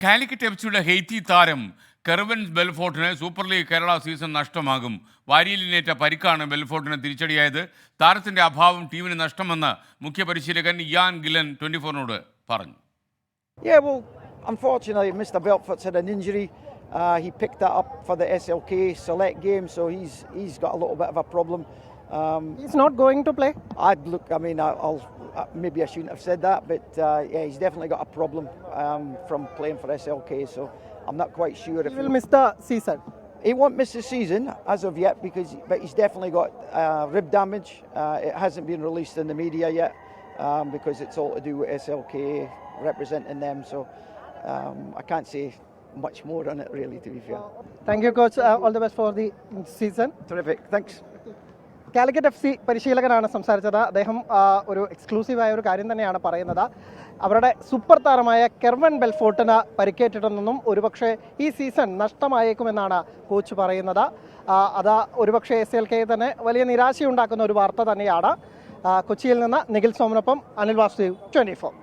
Calicut എഫ്സിയുടെ Haiti താരം കെർവൻ ബെൽഫോർട്ടിന് super league Kerala season നഷ്ടമാകും. വാരിയലിനേറ്റ പരിക്കാണ് ബെൽഫോർട്ടിന് തിരിച്ചടിയായത്. താരത്തിന്റെ അഭാവം ടീമിന് നഷ്ടമെന്ന് മുഖ്യ പരിശീലകൻ ഇയാൻ ഗില്ലൻ 24-നോട് പറഞ്ഞു. Yeah, well, unfortunately, Mr. Belfort's had an injury. He picked that up for the SLK select game, so he's got a little bit of a problem. He's not going to play? Maybe I shouldn't have said that, but yeah, he's definitely got a problem from playing for SLK, so I'm not quite sure if He will miss the season. he won't miss the season as of yet, but he's definitely got rib damage. It hasn't been released in the media yet because it's all to do with SLK representing them, so I can't say much more on it really, to be fair. Thank you, coach. All the best for the season. Terrific, thanks. Calicut F C പരിശീലകനാണ് സംസാരിച്ചത്. അദ്ദേഹം ഒരു എക്സ്ക്ലൂസീവായ ഒരു കാര്യം തന്നെയാണ് പറയുന്നത്. അവരുടെ super താരമായ കെർവൻ ബെൽഫോർട്ടിന് പരിക്കേറ്റിട്ടുണ്ടെന്നും ഒരുപക്ഷെ ഈ സീസൺ നഷ്ടമായേക്കുമെന്നാണ് കോച്ച് പറയുന്നത്. അത് ഒരുപക്ഷെ SLK തന്നെ വലിയ നിരാശയുണ്ടാക്കുന്ന ഒരു വാർത്ത തന്നെയാണ്. കൊച്ചിയിൽ നിന്ന് നിഖിൽ സോമനൊപ്പം അനിൽ വാസുദേവ്, 24.